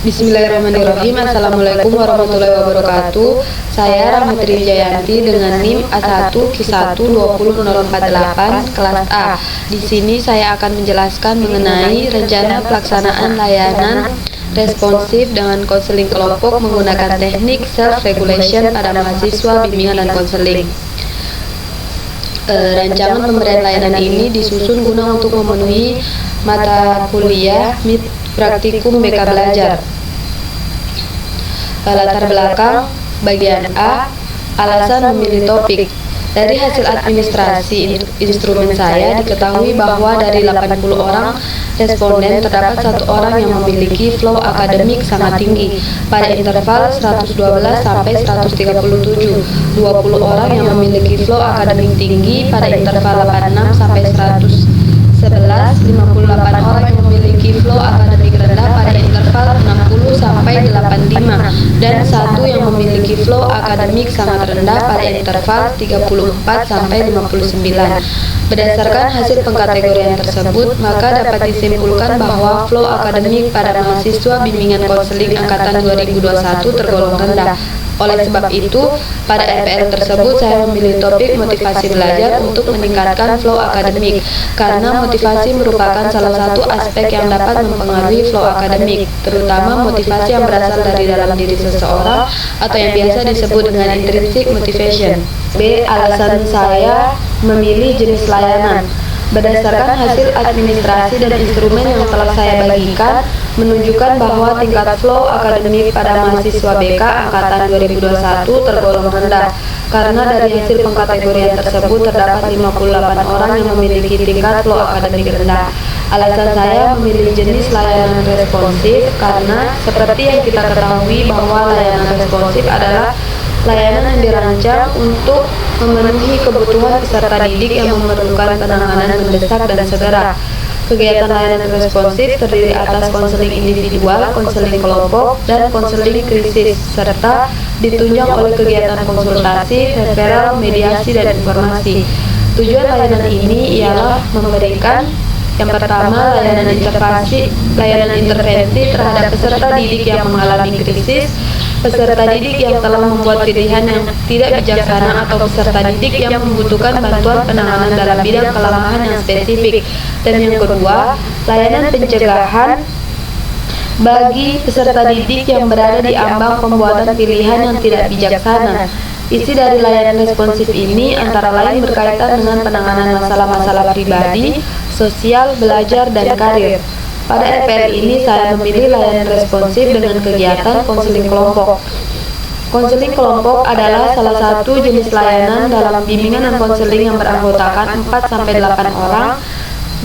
Bismillahirrahmanirrahim. Assalamualaikum warahmatullahi wabarakatuh. Saya Rahmatri Jayanti dengan NIM A1Q1 20048 kelas A. Di sini saya akan menjelaskan mengenai rencana pelaksanaan layanan responsif dengan konseling kelompok menggunakan teknik self-regulation pada mahasiswa bimbingan dan konseling. Rancangan pemberian layanan ini disusun guna untuk memenuhi mata kuliah praktikum BK Belajar. Latar belakang bagian A, alasan memilih topik. Dari hasil administrasi instrumen saya diketahui bahwa dari 80 orang responden terdapat 1 orang yang memiliki flow akademik sangat tinggi pada interval 112 sampai 137, 20 orang yang memiliki flow akademik tinggi pada interval 86 sampai 111, 58 orang yang memiliki flow akademik rendah pada interval 60 sampai 85, dan 1 yang memiliki flow akademik sangat rendah pada interval 34 sampai 59. Berdasarkan hasil pengkategorian tersebut, maka dapat disimpulkan bahwa flow akademik pada mahasiswa bimbingan konseling angkatan 2021 tergolong rendah. Oleh sebab itu, pada RPL tersebut saya memilih topik motivasi belajar untuk meningkatkan flow akademik, karena motivasi merupakan salah satu aspek yang dapat mempengaruhi flow akademik, terutama motivasi yang berasal dari dalam diri seseorang atau yang biasa disebut dengan intrinsic motivation. B. Alasan saya memilih jenis layanan. Berdasarkan hasil administrasi dan instrumen yang telah saya bagikan, menunjukkan bahwa tingkat flow akademik pada mahasiswa BK angkatan 2021 tergolong rendah, karena dari hasil pengkategorian tersebut terdapat 58 orang yang memiliki tingkat flow akademik rendah. Alasan saya memilih jenis layanan responsif karena seperti yang kita ketahui bahwa layanan responsif adalah layanan yang dirancang untuk memenuhi kebutuhan peserta didik yang memerlukan penanganan mendesak dan segera. Kegiatan layanan responsif terdiri atas konseling individual, konseling kelompok, dan konseling krisis, serta ditunjang oleh kegiatan konsultasi, referral, mediasi, dan informasi. Tujuan layanan ini ialah memberikan yang pertama, layanan intervensi terhadap peserta didik yang mengalami krisis, peserta didik yang telah membuat pilihan yang tidak bijaksana, atau peserta didik yang membutuhkan bantuan penanganan dalam bidang kelemahan yang spesifik. Dan yang kedua, layanan pencegahan bagi peserta didik yang berada di ambang pembuatan pilihan yang tidak bijaksana. Isi dari layanan responsif ini antara lain berkaitan dengan penanganan masalah-masalah pribadi, sosial, belajar, dan karir. Pada RPL ini saya memilih layanan responsif dengan kegiatan konseling kelompok. Konseling kelompok adalah salah satu jenis layanan dalam bimbingan dan konseling yang beranggotakan 4-8 orang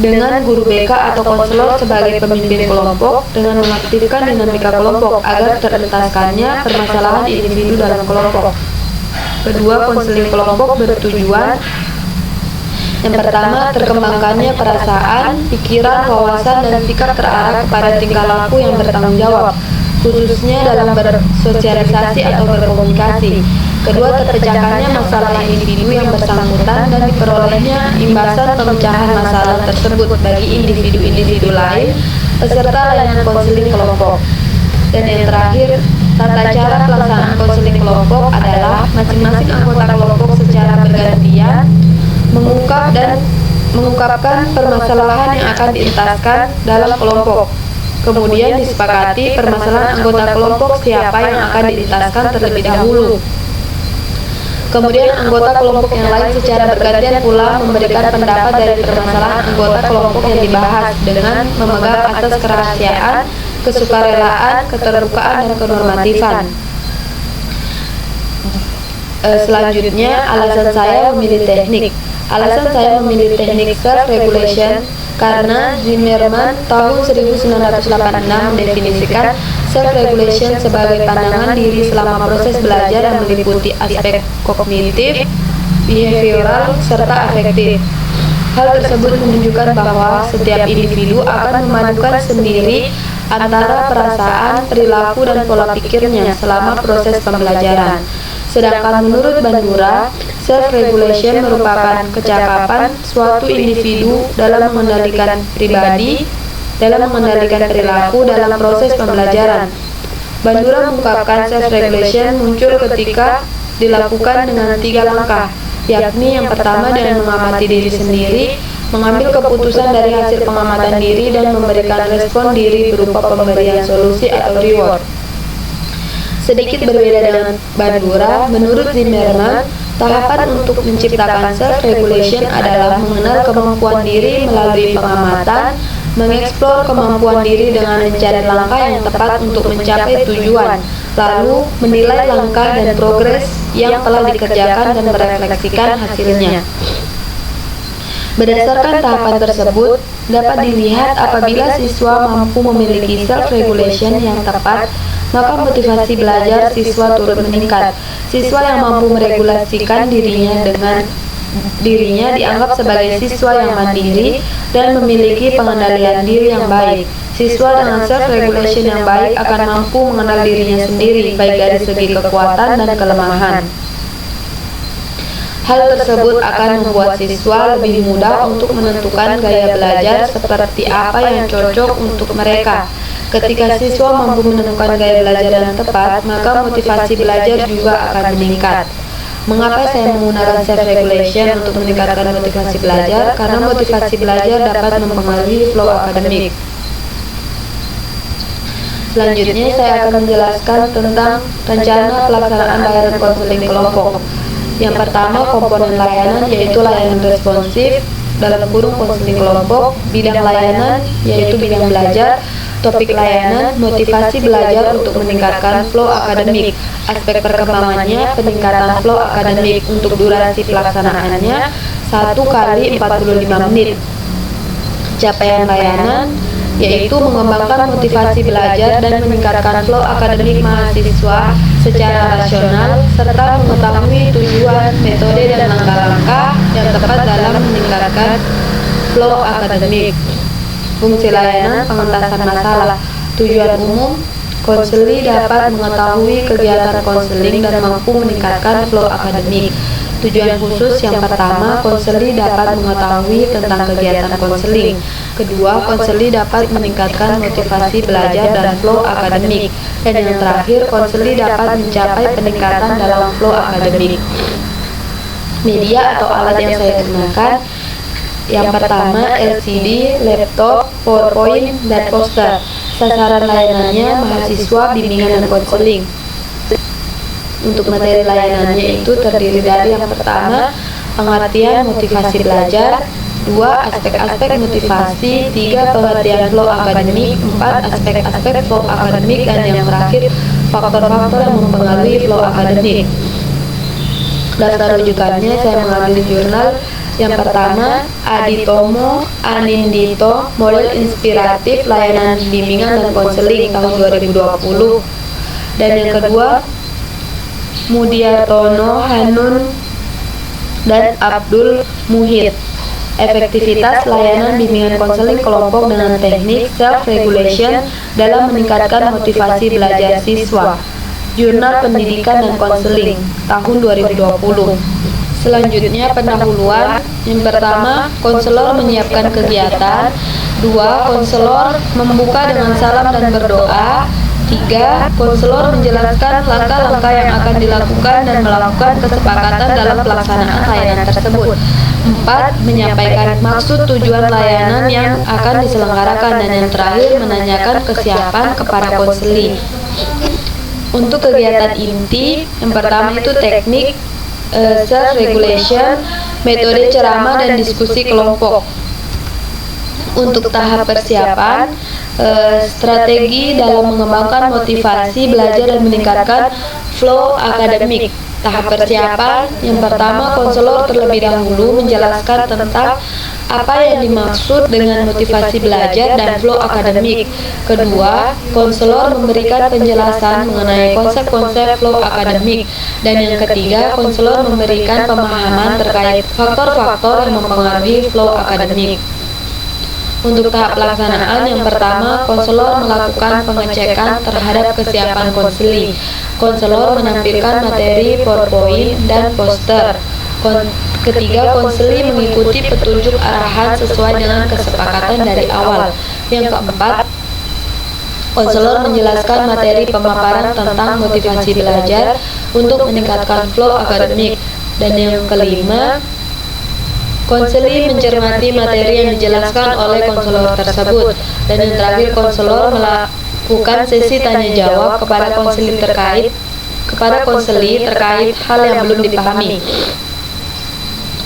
dengan guru BK atau konselor sebagai pemimpin kelompok, dengan mengaktifkan dinamika kelompok agar terentaskannya permasalahan individu dalam kelompok. Kedua, konseling kelompok bertujuan yang pertama, terkembangkannya perasaan, pikiran, wawasan, dan sikap terarah kepada tingkah laku yang bertanggung jawab, khususnya dalam bersosialisasi atau berkomunikasi. Kedua, terpecahkannya masalah individu yang bersangkutan dan diperolehnya imbasan pemecahan masalah tersebut bagi individu-individu lain peserta layanan konseling kelompok. Dan yang terakhir, tata cara pelaksanaan konseling kelompok adalah masing-masing anggota kelompok secara bergantian mengungkapkan permasalahan yang akan dientaskan dalam kelompok. Kemudian disepakati permasalahan anggota kelompok siapa yang akan dientaskan terlebih dahulu. Kemudian anggota kelompok yang lain secara bergantian pula memberikan pendapat dari permasalahan anggota kelompok yang dibahas dengan memegang asas kerahasiaan, kesukarelaan, keterbukaan, dan kenormatifan. Selanjutnya, alasan saya memilih teknik. Alasan saya memilih teknik self-regulation karena Zimmerman tahun 1986 mendefinisikan self-regulation sebagai pandangan diri selama proses belajar yang meliputi aspek kognitif, behavioral, serta afektif. Hal tersebut menunjukkan bahwa setiap individu akan memadukan sendiri antara perasaan, perilaku, dan pola pikirnya selama proses pembelajaran. Sedangkan menurut Bandura, self-regulation merupakan kecakapan suatu individu dalam mengendalikan pribadi, dalam mengendalikan perilaku dalam proses pembelajaran. Bandura mengungkapkan self-regulation muncul ketika dilakukan dengan 3 langkah, yakni yang pertama dengan mengamati diri sendiri, mengambil keputusan dari hasil pengamatan diri, dan memberikan respon diri berupa pemberian solusi atau reward. Sedikit berbeda dengan Bandura, menurut Zimmerman, tahapan untuk menciptakan self-regulation adalah mengenal kemampuan diri melalui pengamatan, mengeksplor kemampuan diri dengan mencari langkah yang tepat untuk mencapai tujuan, lalu menilai langkah dan progres yang telah dikerjakan dan merefleksikan hasilnya. Berdasarkan tahapan tersebut, dapat dilihat apabila siswa mampu memiliki self-regulation yang tepat, maka motivasi belajar siswa turut meningkat. Siswa yang mampu meregulasikan dirinya dianggap sebagai siswa yang mandiri dan memiliki pengendalian diri yang baik. Siswa dengan self-regulation yang baik akan mampu mengenal dirinya sendiri, baik dari segi kekuatan dan kelemahan. Hal tersebut akan membuat siswa lebih mudah untuk menentukan gaya belajar seperti apa yang cocok untuk mereka. Ketika siswa mampu menemukan gaya belajar yang tepat, maka motivasi belajar juga akan meningkat. Mengapa saya menggunakan self-regulation untuk meningkatkan motivasi belajar? Karena motivasi belajar dapat mempengaruhi flow akademik. Selanjutnya, saya akan menjelaskan tentang rencana pelaksanaan layanan konseling kelompok. Yang pertama, komponen layanan yaitu layanan responsif, dalam kurung konseling kelompok, bidang layanan yaitu bidang belajar, topik layanan, motivasi belajar untuk meningkatkan flow akademik, aspek perkembangannya, peningkatan flow akademik, untuk durasi pelaksanaannya 1 kali 45 menit. Capaian layanan yaitu mengembangkan motivasi belajar dan meningkatkan flow akademik mahasiswa secara rasional, serta mengetahui tujuan, metode, dan langkah-langkah yang tepat dalam meningkatkan flow akademik. Fungsi layanan pengentasan masalah. Tujuan umum, konseli dapat mengetahui kegiatan konseling dan mampu meningkatkan flow akademik. Tujuan khusus yang pertama, konseli dapat mengetahui tentang kegiatan konseling. Kedua, konseli dapat meningkatkan motivasi belajar dan flow akademik. Dan yang terakhir, konseli dapat mencapai peningkatan dalam flow akademik. Media atau alat yang saya gunakan, yang pertama LCD, laptop, PowerPoint, dan poster. Sasaran layanannya mahasiswa, bimbingan, dan konseling. Untuk materi layanannya itu terdiri dari yang pertama, pengertian motivasi belajar, 2. Aspek-aspek motivasi, 3. Pengertian flow akademik, 4. Aspek-aspek flow akademik, dan yang terakhir, faktor-faktor yang mempengaruhi flow akademik. Daftar rujukannya saya mengambil di jurnal. Yang pertama, Aditomo Anindito, Model Inspiratif Layanan Bimbingan dan Konseling tahun 2020. Dan yang kedua, Mudiatono Hanun dan Abdul Muhid, Efektivitas Layanan Bimbingan Konseling Kelompok dengan Teknik Self-Regulation dalam Meningkatkan Motivasi Belajar Siswa, Jurnal Pendidikan dan Konseling tahun 2020. Selanjutnya, pendahuluan. Yang pertama, konselor menyiapkan kegiatan. 2. Konselor membuka dengan salam dan berdoa. 3. Konselor menjelaskan langkah-langkah yang akan dilakukan dan melakukan kesepakatan dalam pelaksanaan layanan tersebut. 4. Menyampaikan maksud tujuan layanan yang akan diselenggarakan. Dan yang terakhir, menanyakan kesiapan kepada konseli. Untuk kegiatan inti, yang pertama itu teknik self-regulation, metode ceramah dan diskusi kelompok. Untuk tahap persiapan, strategi dalam mengembangkan motivasi belajar dan meningkatkan flow akademik. Tahap persiapan, yang pertama, konselor terlebih dahulu menjelaskan tentang apa yang dimaksud dengan motivasi belajar dan flow akademik. Kedua, konselor memberikan penjelasan mengenai konsep-konsep flow akademik. Dan yang ketiga, konselor memberikan pemahaman terkait faktor-faktor yang mempengaruhi flow akademik. Untuk tahap pelaksanaan, yang pertama, konselor melakukan pengecekan terhadap kesiapan konseli. Konselor menampilkan materi PowerPoint dan poster. Ketiga, konseli mengikuti petunjuk arahan sesuai dengan kesepakatan dari awal. Yang keempat, Konselor menjelaskan materi pemaparan tentang motivasi belajar untuk meningkatkan flow akademik. Dan yang kelima, konseli mencermati materi yang dijelaskan oleh konselor tersebut. Dan yang terakhir, konselor melakukan sesi tanya jawab kepada konseli terkait hal yang belum dipahami.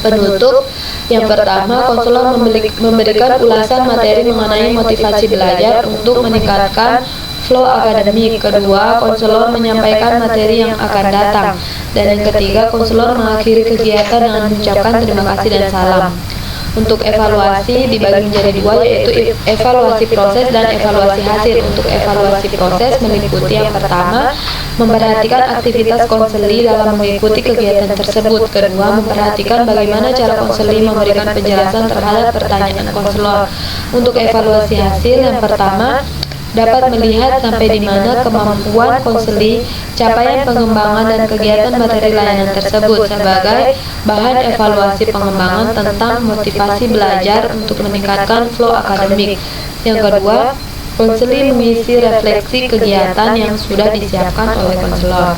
Penutup, yang pertama, konselor memberikan ulasan materi mengenai motivasi belajar untuk meningkatkan flow akademik. Kedua, konselor menyampaikan materi yang akan datang. Dan yang ketiga, konselor mengakhiri kegiatan dengan mengucapkan terima kasih dan salam. Untuk evaluasi dibagi menjadi dua, yaitu evaluasi proses dan evaluasi hasil. Untuk evaluasi proses meliputi yang pertama, memperhatikan aktivitas konseli dalam mengikuti kegiatan tersebut. Kedua, memperhatikan bagaimana cara konseli memberikan penjelasan terhadap pertanyaan konselor. Untuk evaluasi hasil, yang pertama, dapat melihat sampai di mana kemampuan konseli, capaian pengembangan dan kegiatan materi layanan tersebut sebagai bahan evaluasi pengembangan tentang motivasi belajar untuk meningkatkan flow akademik. Yang kedua, konseli mengisi refleksi kegiatan yang sudah disiapkan oleh konselor.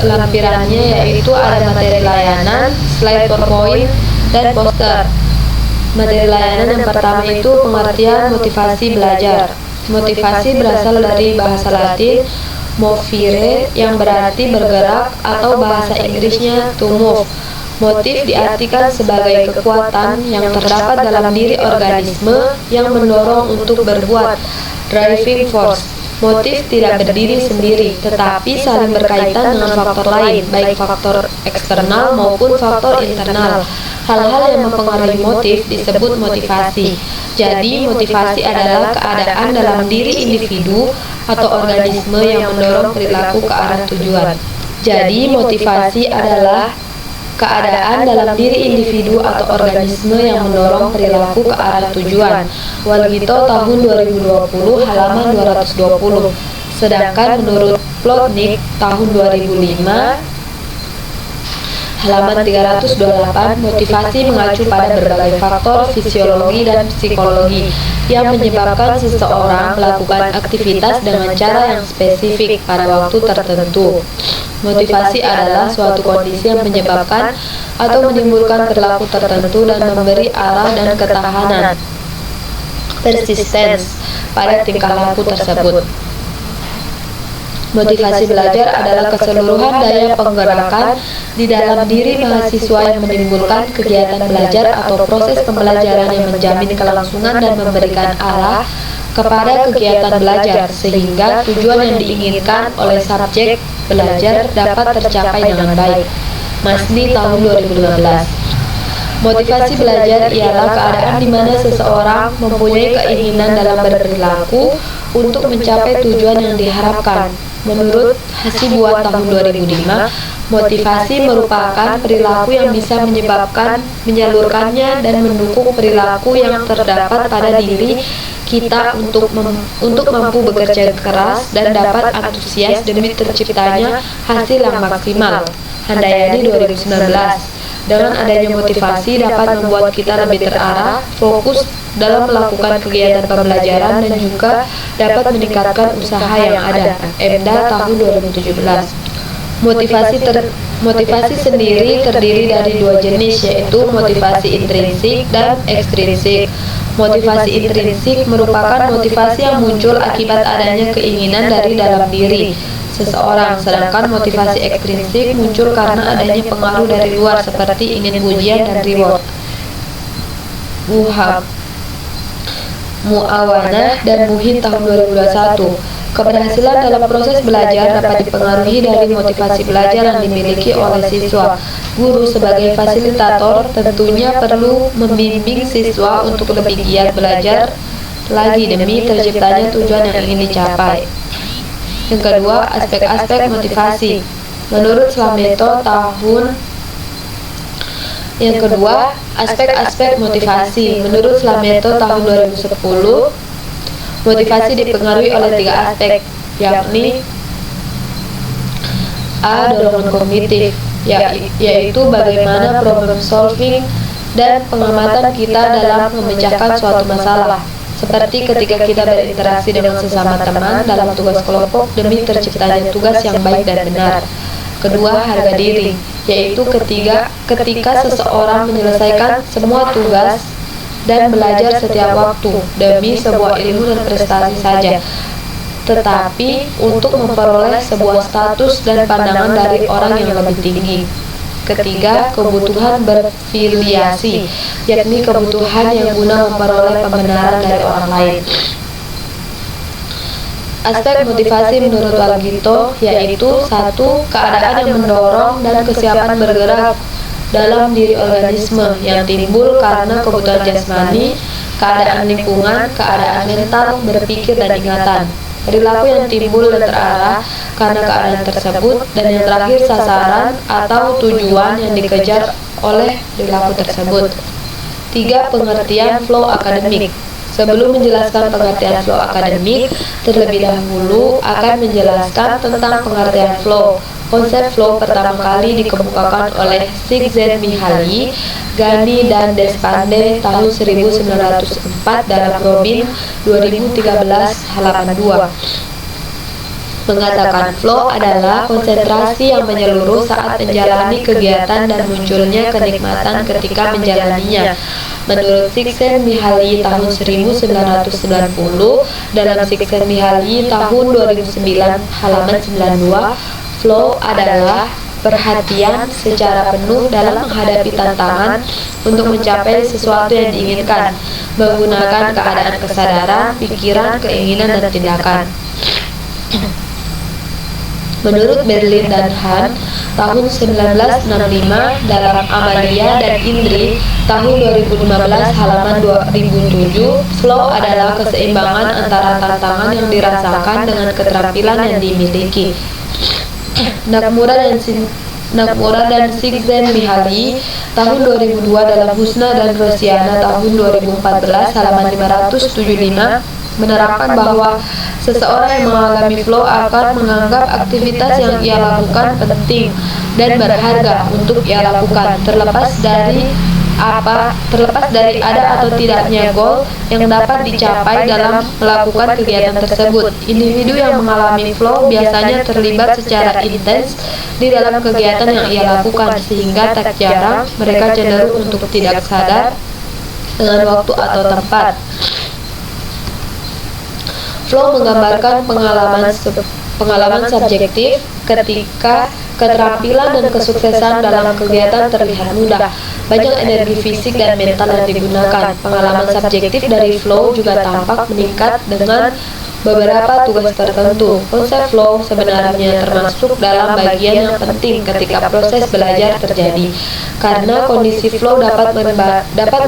Lampirannya yaitu ada materi layanan, slide PowerPoint, dan poster. Materi layanan yang pertama itu pengertian motivasi belajar. Motivasi berasal dari bahasa Latin movere yang berarti bergerak atau bahasa Inggrisnya to move. Motif diartikan sebagai kekuatan yang terdapat dalam diri organisme yang mendorong untuk berbuat, driving force. Motif tidak berdiri sendiri, tetapi saling berkaitan dengan faktor lain, baik faktor eksternal maupun faktor internal. Hal-hal yang mempengaruhi motif disebut motivasi. Jadi, motivasi adalah keadaan dalam diri individu atau organisme yang mendorong perilaku ke arah tujuan. Jadi, motivasi adalah keadaan dalam diri individu atau organisme yang mendorong perilaku ke arah tujuan. Walgito tahun 2020 halaman 220. Sedangkan menurut Plotnik tahun 2005 halaman 328, motivasi mengacu pada berbagai faktor fisiologi dan psikologi yang menyebabkan seseorang melakukan aktivitas dengan cara yang spesifik pada waktu tertentu. Motivasi adalah suatu kondisi yang menyebabkan atau menimbulkan perilaku tertentu dan memberi arah dan ketahanan persistence pada tingkah laku tersebut. Motivasi belajar adalah keseluruhan daya penggerakan di dalam diri mahasiswa yang menimbulkan kegiatan belajar atau proses pembelajaran yang menjamin kelangsungan dan memberikan arah kepada kegiatan belajar sehingga tujuan yang diinginkan oleh subjek belajar dapat tercapai dengan baik. Masni tahun 2015. Motivasi belajar ialah keadaan di mana seseorang mempunyai keinginan dalam berperilaku untuk mencapai tujuan yang diharapkan. Menurut Hasibuan tahun 2005, motivasi merupakan perilaku yang bisa menyalurkannya dan mendukung perilaku yang terdapat pada diri kita untuk mampu bekerja keras dan dapat antusias demi terciptanya hasil yang maksimal. Handayani 2019. Dengan adanya motivasi dapat membuat kita lebih terarah, fokus dalam melakukan kegiatan pembelajaran dan juga dapat meningkatkan usaha yang ada. Emda tahun 2017. Motivasi sendiri terdiri dari dua jenis, yaitu motivasi intrinsik dan ekstrinsik. Motivasi intrinsik merupakan motivasi yang muncul akibat adanya keinginan dari dalam diri seseorang, sedangkan motivasi ekstrinsik muncul karena adanya pengaruh dari luar seperti ingin pujian dan reward. Muawanah dan Muhin tahun 2021. Keberhasilan dalam proses belajar dapat dipengaruhi dari motivasi belajar yang dimiliki oleh siswa. Guru sebagai fasilitator tentunya perlu membimbing siswa untuk lebih giat belajar lagi demi terciptanya tujuan yang ingin dicapai. Yang kedua, aspek-aspek motivasi. Menurut Slameto tahun Yang kedua, aspek-aspek motivasi. Menurut Slameto tahun 2010, motivasi dipengaruhi oleh tiga aspek, yakni A. Dorongan kognitif, yaitu bagaimana problem solving dan pengamatan kita dalam memecahkan suatu masalah, seperti ketika kita berinteraksi dengan sesama teman dalam tugas kelompok demi terciptanya tugas yang baik dan benar. Kedua, harga diri, yaitu ketika seseorang menyelesaikan semua tugas dan belajar setiap waktu demi sebuah ilmu dan prestasi saja, tetapi untuk memperoleh sebuah status dan pandangan dari orang yang lebih tinggi. Ketiga, kebutuhan berfiliasi, yakni kebutuhan yang guna memperoleh pembenaran dari orang lain. Aspek motivasi menurut Algito yaitu satu, keadaan yang mendorong dan kesiapan bergerak dalam diri organisme yang timbul karena kebutuhan jasmani, keadaan lingkungan, keadaan mental, berpikir, dan ingatan. Perilaku yang timbul dan terarah karena keadaan tersebut, dan yang terakhir sasaran atau tujuan yang dikejar oleh perilaku tersebut. 3. Pengertian flow akademik. Sebelum menjelaskan pengertian flow akademik, terlebih dahulu akan menjelaskan tentang pengertian flow. Konsep flow pertama kali dikemukakan oleh Csikszentmihalyi, Ghani, dan Deshpande tahun 1904 dalam Robin 2013 halaman 2. Mengatakan flow adalah konsentrasi yang menyeluruh saat menjalani kegiatan dan munculnya kenikmatan ketika menjalaninya. Menurut Csikszentmihalyi tahun 1990 dalam Csikszentmihalyi tahun 2009 halaman 92, flow adalah perhatian secara penuh dalam menghadapi tantangan untuk mencapai sesuatu yang diinginkan, menggunakan keadaan kesadaran, pikiran, keinginan, dan tindakan. Menurut Berlin dan Han tahun 1965 dalam Amalia dan Indri tahun 2015 halaman 2007, flow adalah keseimbangan antara tantangan yang dirasakan dengan keterampilan yang dimiliki. Nakamura dan Csikszentmihalyi tahun 2002 dalam Husna dan Rosiana tahun 2014 halaman 575 menerapkan bahwa seseorang yang mengalami flow akan menganggap aktivitas yang ia lakukan penting dan berharga untuk ia lakukan, terlepas dari ada atau tidaknya goal yang dapat dicapai dalam melakukan kegiatan tersebut. Individu yang mengalami flow biasanya terlibat secara intens di dalam kegiatan yang ia lakukan, sehingga tak jarang mereka cenderung untuk tidak sadar dengan waktu atau tempat. Flow menggambarkan pengalaman subjektif ketika keterampilan dan kesuksesan dalam kegiatan terlihat mudah. Banyak energi fisik dan mental yang digunakan. Pengalaman subjektif dari flow juga tampak meningkat dengan beberapa tugas tertentu. Konsep flow sebenarnya termasuk dalam bagian yang penting ketika proses belajar terjadi, karena kondisi flow dapat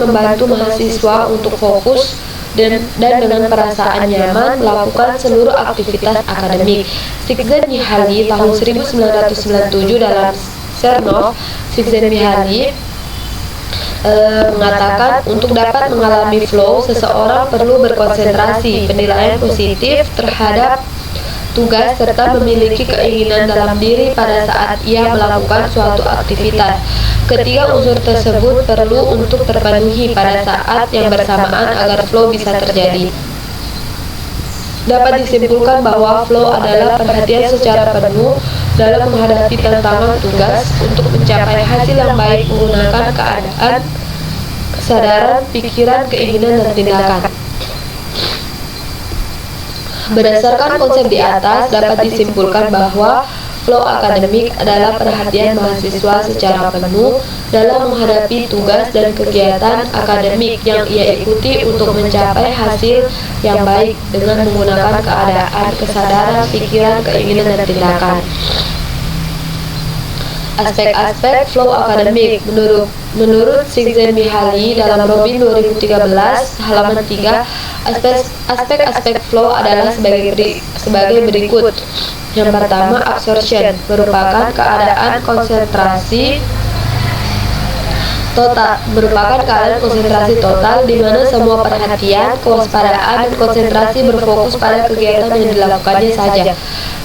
membantu mahasiswa untuk fokus dan dengan perasaan nyaman melakukan seluruh aktivitas akademik. Csikszentmihalyi tahun 1997 dalam Chernow, Csikszentmihalyi mengatakan untuk dapat mengalami flow, seseorang perlu berkonsentrasi, penilaian positif terhadap tugas, serta memiliki keinginan dalam diri pada saat ia melakukan suatu aktivitas. Ketiga unsur tersebut perlu untuk terpenuhi pada saat yang bersamaan agar flow bisa terjadi. Dapat disimpulkan bahwa flow adalah perhatian secara penuh dalam menghadapi tantangan tugas untuk mencapai hasil yang baik menggunakan keadaan, kesadaran, pikiran, keinginan, dan tindakan. Berdasarkan konsep di atas, dapat disimpulkan bahwa flow akademik adalah perhatian mahasiswa secara penuh dalam menghadapi tugas dan kegiatan akademik yang ia ikuti untuk mencapai hasil yang baik dengan menggunakan keadaan, kesadaran, pikiran, keinginan, dan tindakan. Aspek-aspek flow akademik menurut Csikszentmihalyi dalam Robin 2013 halaman 3, aspek-aspek flow adalah sebagai berikut. Yang pertama, absorption merupakan keadaan konsentrasi Total merupakan keadaan konsentrasi total di mana semua perhatian, kewaspadaan, dan konsentrasi berfokus pada kegiatan yang dilakukannya saja.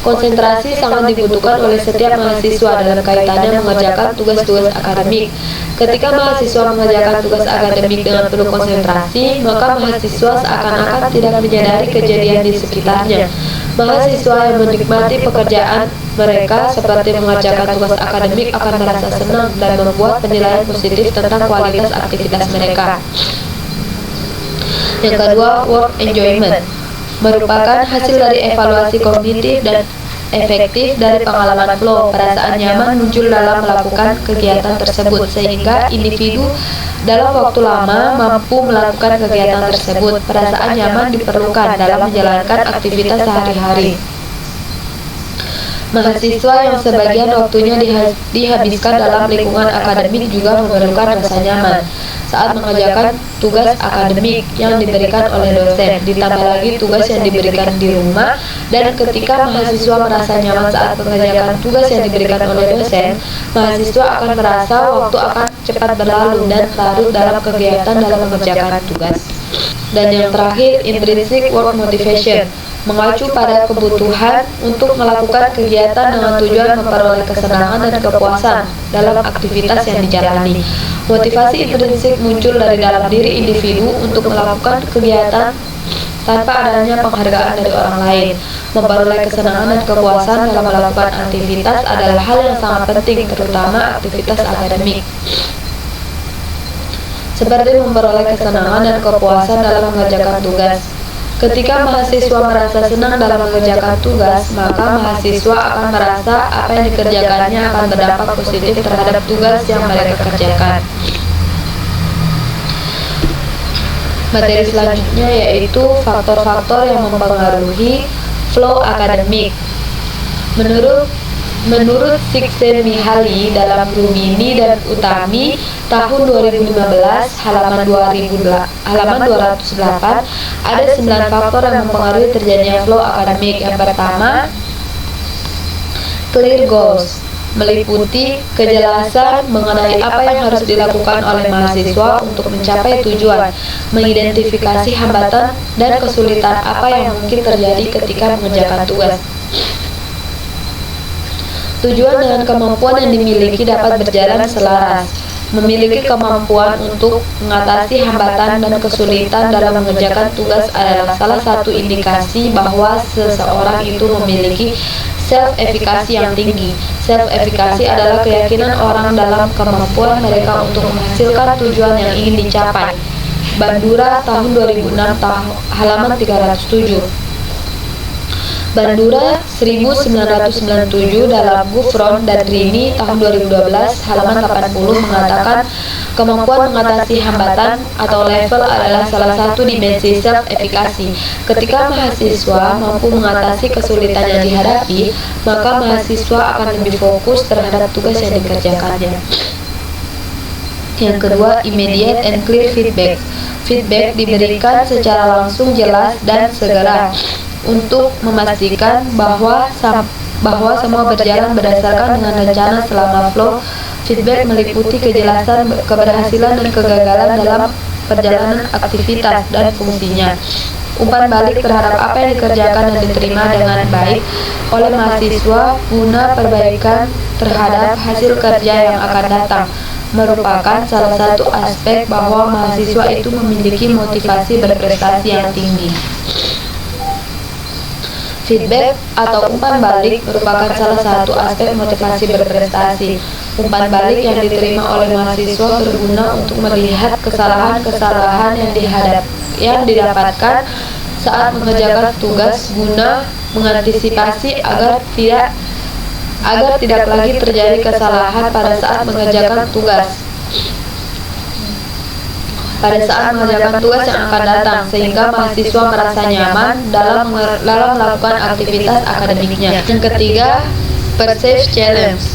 Konsentrasi sangat dibutuhkan oleh setiap mahasiswa dalam kaitannya mengerjakan tugas-tugas akademik. Ketika mahasiswa mengerjakan tugas akademik dengan penuh konsentrasi, maka mahasiswa seakan-akan tidak menyadari kejadian di sekitarnya. Mahasiswa yang menikmati pekerjaan mereka seperti mengerjakan tugas akademik akan merasa senang dan membuat penilaian positif tentang kualitas aktivitas mereka. Yang kedua, work enjoyment merupakan hasil dari evaluasi kognitif dan efektif dari pengalaman flow. Perasaan nyaman muncul dalam melakukan kegiatan tersebut sehingga individu dalam waktu lama mampu melakukan kegiatan tersebut. Perasaan nyaman diperlukan dalam menjalankan aktivitas sehari-hari. Mahasiswa yang sebagian waktunya dihabiskan dalam lingkungan akademik juga memerlukan rasa nyaman saat mengerjakan tugas akademik yang diberikan oleh dosen, ditambah lagi tugas yang diberikan di rumah. Dan ketika mahasiswa merasa nyaman saat mengerjakan tugas yang diberikan oleh dosen, mahasiswa akan merasa waktu akan cepat berlalu dan larut dalam kegiatan dalam mengerjakan tugas. Dan yang terakhir, intrinsic work motivation mengacu pada kebutuhan untuk melakukan kegiatan dengan tujuan memperoleh kesenangan dan kepuasan dalam aktivitas yang dijalani. Motivasi intrinsik muncul dari dalam diri individu untuk melakukan kegiatan tanpa adanya penghargaan dari orang lain. Memperoleh kesenangan dan kepuasan dalam melakukan aktivitas adalah hal yang sangat penting, terutama aktivitas akademik. Seperti memperoleh kesenangan dan kepuasan dalam mengerjakan tugas. Ketika mahasiswa merasa senang dalam mengerjakan tugas, maka mahasiswa akan merasa apa yang dikerjakannya akan berdampak positif terhadap tugas yang mereka kerjakan. Materi selanjutnya yaitu faktor-faktor yang mempengaruhi flow akademik. Menurut Csikszentmihalyi dalam Rumini dan Utami tahun 2015 halaman 208 ada 9 faktor yang mempengaruhi terjadinya flow akademik. Yang pertama, clear goals, meliputi kejelasan mengenai apa yang harus dilakukan oleh mahasiswa untuk mencapai tujuan, mengidentifikasi hambatan dan kesulitan apa yang mungkin terjadi ketika mengerjakan tugas. Tujuan dengan kemampuan yang dimiliki dapat berjalan selaras. Memiliki kemampuan untuk mengatasi hambatan dan kesulitan dalam mengerjakan tugas adalah salah satu indikasi bahwa seseorang itu memiliki self-efikasi yang tinggi. Self-efikasi adalah keyakinan orang dalam kemampuan mereka untuk menghasilkan tujuan yang ingin dicapai. Bandura tahun 2006 halaman 307. Bandura 1997 dalam Gufron dan Rini tahun 2012 halaman 80 mengatakan kemampuan mengatasi hambatan atau level adalah salah satu dimensi self-efikasi. Ketika mahasiswa mampu mengatasi kesulitan yang dihadapi, maka mahasiswa akan lebih fokus terhadap tugas yang dikerjakannya. Yang kedua, immediate and clear feedback. Feedback diberikan secara langsung, jelas, dan segera untuk memastikan bahwa semua berjalan berdasarkan dengan rencana selama flow. Feedback meliputi kejelasan, keberhasilan, dan kegagalan dalam perjalanan aktivitas dan fungsinya. Umpan balik terhadap apa yang dikerjakan dan diterima dengan baik oleh mahasiswa guna perbaikan terhadap hasil kerja yang akan datang merupakan salah satu aspek bahwa mahasiswa itu memiliki motivasi berprestasi yang tinggi. Feedback atau umpan balik merupakan salah satu aspek motivasi berprestasi. Umpan balik yang diterima oleh mahasiswa berguna untuk melihat kesalahan-kesalahan yang didapatkan saat mengerjakan tugas guna mengantisipasi agar tidak lagi terjadi kesalahan pada saat mengerjakan tugas yang akan datang, sehingga mahasiswa merasa nyaman dalam melakukan aktivitas akademiknya. Yang ketiga, perceived challenge,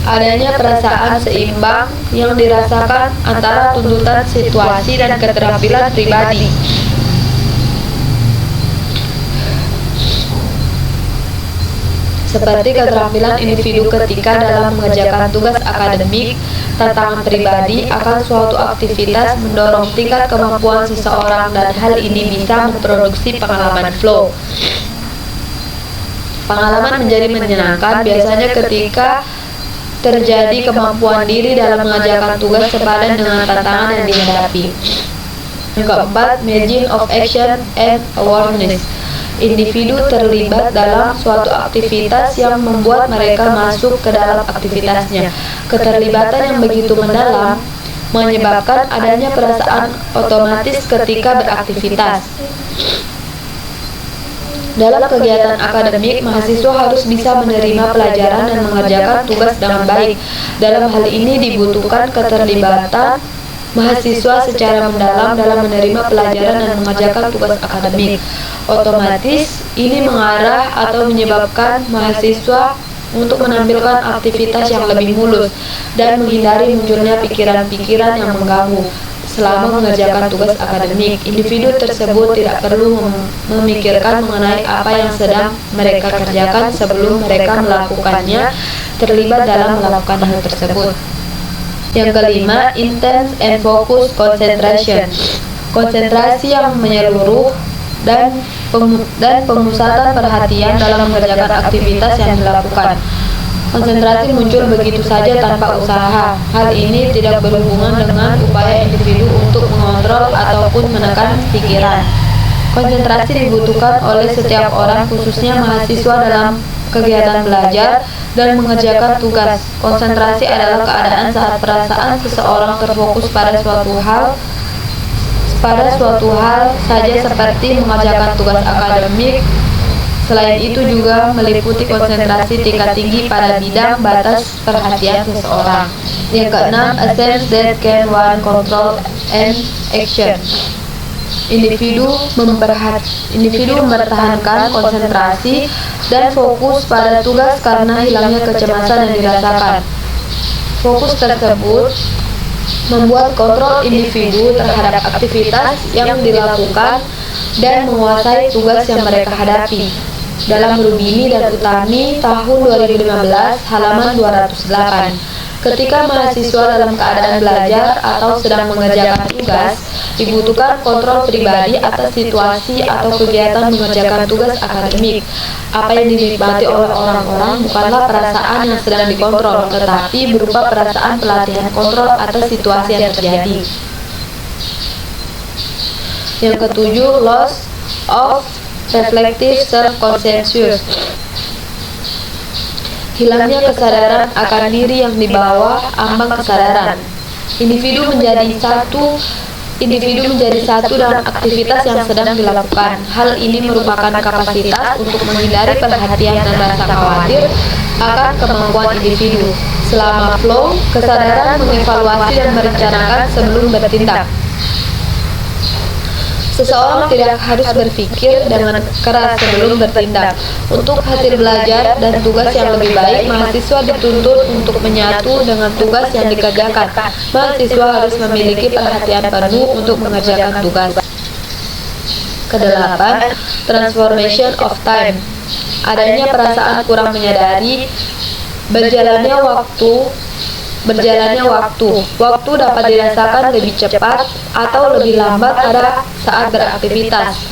adanya perasaan seimbang yang dirasakan antara tuntutan situasi dan keterampilan pribadi. seperti keterampilan individu ketika dalam mengerjakan tugas akademik, tantangan pribadi akan suatu aktivitas mendorong tingkat kemampuan seseorang, dan hal ini bisa memproduksi pengalaman flow. Pengalaman menjadi menyenangkan biasanya ketika terjadi kemampuan diri dalam mengerjakan tugas sepadan dengan tantangan yang dihadapi. Yang keempat, margin of action and awareness. Individu terlibat dalam suatu aktivitas yang membuat mereka masuk ke dalam aktivitasnya. Keterlibatan yang begitu mendalam menyebabkan adanya perasaan otomatis ketika beraktivitas. Dalam kegiatan akademik, mahasiswa harus bisa menerima pelajaran dan mengerjakan tugas dengan baik. Dalam hal ini dibutuhkan keterlibatan mahasiswa secara mendalam dalam menerima pelajaran dan mengerjakan tugas akademik. Otomatis, ini mengarah atau menyebabkan mahasiswa untuk menampilkan aktivitas yang lebih mulus dan menghindari munculnya pikiran-pikiran yang mengganggu. Selama mengerjakan tugas akademik, individu tersebut tidak perlu memikirkan mengenai apa yang sedang mereka kerjakan sebelum mereka melakukannya, terlibat dalam melakukan hal tersebut. Yang kelima, intense and focus concentration. Konsentrasi yang menyeluruh dan pemusatan perhatian dalam mengerjakan aktivitas yang dilakukan. Konsentrasi muncul begitu saja tanpa usaha. Hal ini tidak berhubungan dengan upaya individu untuk mengontrol ataupun menekan pikiran. Konsentrasi dibutuhkan oleh setiap orang, khususnya mahasiswa, dalam kegiatan belajar dan mengerjakan tugas. Konsentrasi adalah keadaan saat perasaan seseorang terfokus pada suatu hal saja, seperti mengerjakan tugas akademik. Selain itu juga meliputi konsentrasi tingkat tinggi pada bidang batas perhatian seseorang. Yang keenam, a sense that can one control and action. Individu mempertahankan konsentrasi dan fokus pada tugas karena hilangnya kecemasan yang dirasakan. Fokus tersebut membuat kontrol individu terhadap aktivitas yang dilakukan dan menguasai tugas yang mereka hadapi. Dalam Rubini dan Utami tahun 2015 halaman 208, ketika mahasiswa dalam keadaan belajar atau sedang mengerjakan tugas, dibutuhkan kontrol pribadi atas situasi atau kegiatan mengerjakan tugas akademik. Apa yang dinikmati oleh orang-orang bukanlah perasaan yang sedang dikontrol, tetapi berupa perasaan pelatihan kontrol atas situasi yang terjadi. Yang ketujuh, loss of reflective self-conscious. Hilangnya kesadaran akan diri yang di bawah ambang kesadaran. Individu menjadi satu dengan aktivitas yang sedang dilakukan. Hal ini merupakan kapasitas untuk menghindari perhatian dan rasa khawatir akan kemampuan individu. Selama flow, kesadaran mengevaluasi dan merencanakan sebelum bertindak. Seseorang tidak harus berpikir dengan keras sebelum bertindak. Untuk hasil belajar dan tugas yang lebih baik, mahasiswa dituntut untuk menyatu dengan tugas yang dikerjakan. Mahasiswa harus memiliki perhatian penuh untuk mengerjakan tugas. Kedelapan, transformation of time. Adanya perasaan kurang menyadari berjalannya waktu. Waktu dapat dirasakan lebih cepat atau lebih lambat pada saat beraktivitas.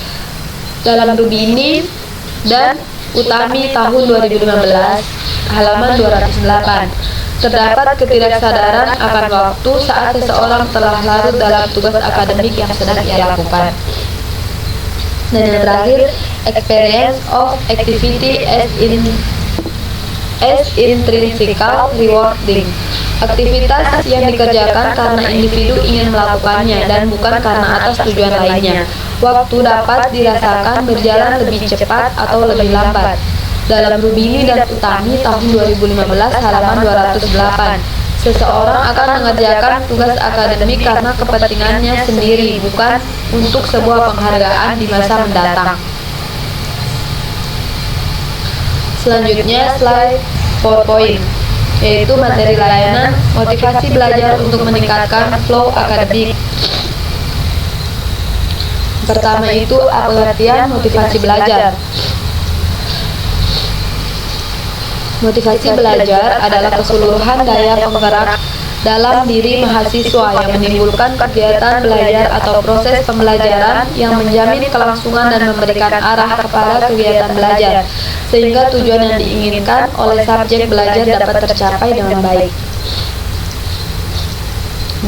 Dalam Rubini dan Utami tahun 2015 halaman 208, terdapat ketidaksadaran akan waktu saat seseorang telah larut dalam tugas akademik yang sedang ia lakukan. Dan yang terakhir, experience of activity as intrinsical rewarding. Aktivitas yang dikerjakan karena individu ingin melakukannya dan bukan karena atas tujuan lainnya. Waktu dapat dirasakan berjalan lebih cepat atau lebih lambat. Dalam Rubini dan Utami tahun 2015 halaman 208, seseorang akan mengerjakan tugas akademik karena kepentingannya sendiri, bukan untuk sebuah penghargaan di masa mendatang. Selanjutnya, slide PowerPoint, yaitu materi layanan motivasi belajar untuk meningkatkan flow akademik. Pertama itu pengertian motivasi belajar. Motivasi belajar adalah keseluruhan daya penggerak dalam diri mahasiswa yang menimbulkan kegiatan belajar atau proses pembelajaran yang menjamin kelangsungan dan memberikan arah kepada kegiatan belajar, sehingga tujuan yang diinginkan oleh subjek belajar dapat tercapai dengan baik.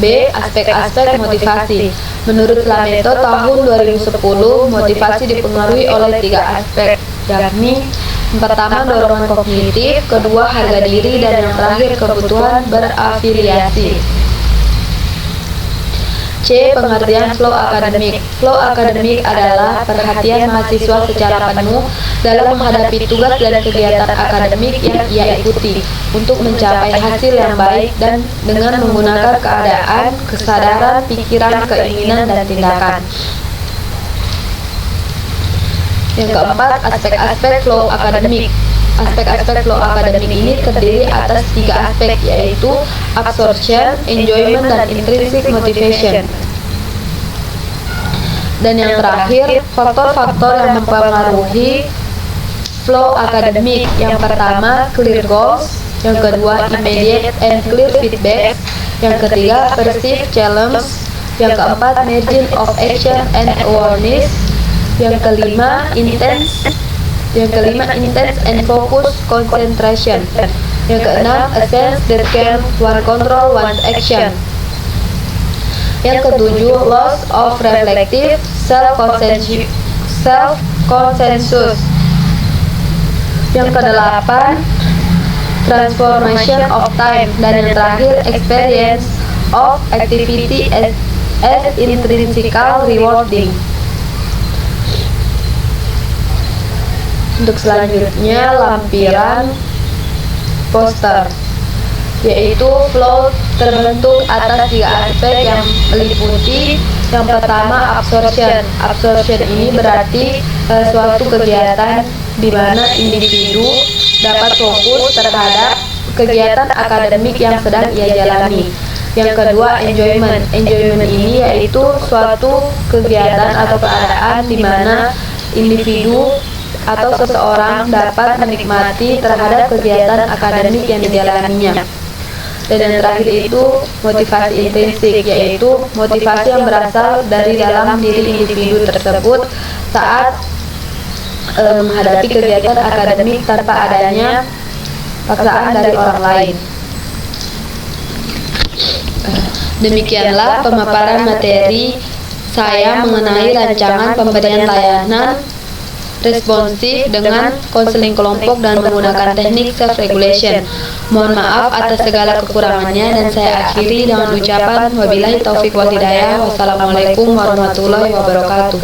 B. Aspek-aspek motivasi. Menurut Slameto tahun 2010, motivasi dipengaruhi oleh 3 aspek, yakni pertama dorongan kognitif, kedua harga diri, dan yang terakhir kebutuhan berafiliasi. C. Pengertian flow akademik. Flow akademik adalah perhatian mahasiswa secara penuh dalam menghadapi tugas dan kegiatan akademik yang ia ikuti untuk mencapai hasil yang baik dan dengan menggunakan keadaan, kesadaran, pikiran, keinginan, dan tindakan. Yang keempat, aspek-aspek flow akademik. Aspek-aspek flow akademik ini terdiri atas 3 aspek, yaitu absorption, enjoyment, dan intrinsic motivation. Dan yang terakhir, faktor-faktor yang mempengaruhi flow akademik. Yang pertama, clear goals. Yang kedua, immediate and clear feedback. Yang ketiga, perceived challenge. Yang keempat, margin of action and awareness. Yang kelima, intense and focus concentration. Yang keenam, a sense that can one control one's action. Yang ketujuh, loss of reflective self-consensus. Yang kedelapan, transformation of time. Dan yang terakhir, experience of activity as intrinsically rewarding. Untuk selanjutnya, lampiran poster, yaitu flow terbentuk atas 3 aspek yang meliputi. Yang pertama, absorption. Absorption ini berarti suatu kegiatan di mana individu dapat fokus terhadap kegiatan akademik yang sedang ia jalani. Yang kedua, enjoyment. Enjoyment ini yaitu suatu kegiatan atau keadaan di mana individu atau seseorang dapat menikmati terhadap kegiatan akademik yang dijalaninya. Dan yang terakhir itu motivasi intrinsik, yaitu motivasi yang berasal dari dalam diri individu tersebut saat menghadapi kegiatan akademik tanpa adanya paksaan dari orang lain. Demikianlah pemaparan materi saya mengenai rancangan pemberian layanan responsif dengan konseling kelompok dan menggunakan teknik self-regulation. Mohon maaf atas segala kekurangannya dan saya akhiri dengan ucapan wabillahi taufik wal hidayah. Wassalamualaikum warahmatullahi wabarakatuh.